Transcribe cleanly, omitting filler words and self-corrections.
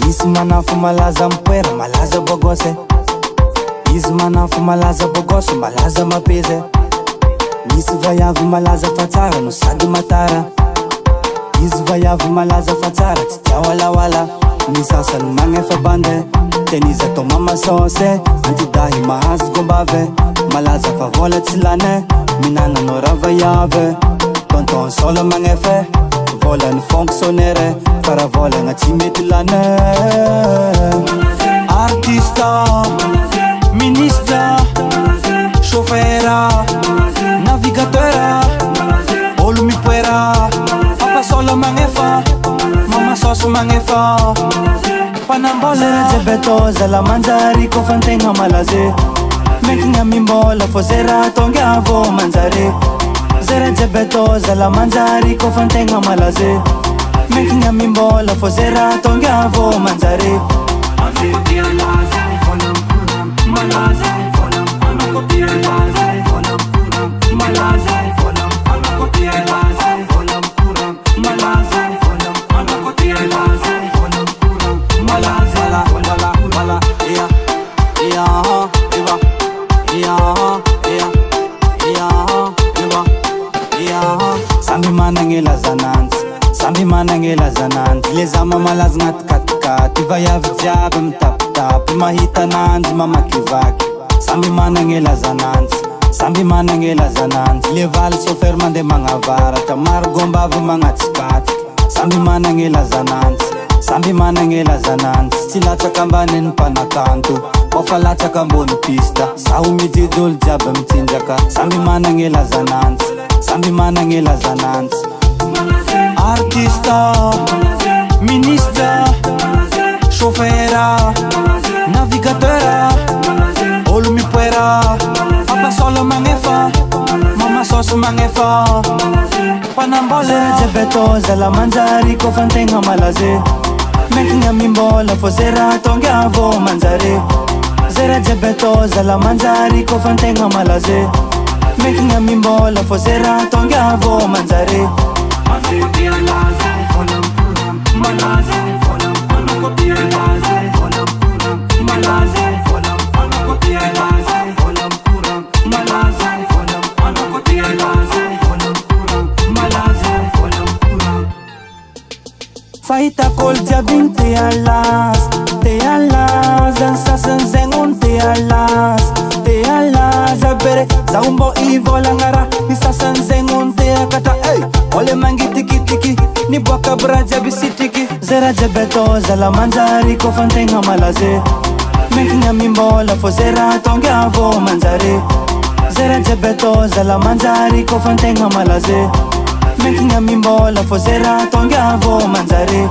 Izy manafo malaza mipoera, malaza bogose. Izy manafo malaza bogose, malaza mapeze. Misy vaiavy malaza fa tsara no sady matara. Izy vaiavy malaza fa tsara tsy tia walawala. Ny sasany magnefa bande, teny izy atao mamasose. Antidahy mahazo gombave, malaza fa vola tsy lane. Minana no raha vaiave, tonton solo magnefe. Vola ny fonctionnaire, fara volagna tsy mety lane. Artista, ministra, chauffeura, navigateura, olo mipoera. Papa solo magnefa, mama soso magnefa. Panambola zera jebetoza la manjari kofa antegna malaze. Menkigna mimbola fô zera tonga avô manjare. Zera jebetoza la manjari kofa antegna malaze. Menkigna mimbola fô zera tonga avô manjare. Samby managny lazananjy, samby managny lazananjy. Le zama malaza agnaty katikaty, vaiavy jiaby mitapitapy. Mahita ananjy mamakivaky, samby managny lazananjy, samby managny lazananjy. Le valy chauffeur mandeha magnavaratra, maro gombavy magnatsikaty. Samby managny lazananjy, samby managny lazananjy. Tsy latsaka ambany ny mpanakanto, kofa latsaka ambony pista. Zaho mijejo olo jiaby mitsinjaka, samby managny lazananjy, samby managny lazananjy. Artista, ministra, chauffeura, navigateura, olo mipoera. Papa solo magnefa, mama soso magnefa. Panambola zera jebetoza la manjari kofa antegna malaze. Menkigna mimbola fô zera tonga avô manjare. Zera jebetoza la manjari kofa antegna malaze. Menkigna mimbola fô zera tonga avô manjare. Fahitako olo jiaby igny te alaza. Ny sasany zegny ony te alaza bere. Zaho mbô ivolagna raha, ny sasany zegny ony te akatra. Ole mangitikitiky, niboaka aby raha jiaby sitriky. Zera jebetoza la manjari kofa antegna malaze. Menkigna mimbola fô zera tonga avô manjare. Zera jebetoza la manjari kofa antegna malaze. Menkigna mimbola fô zera tonga avô manjare.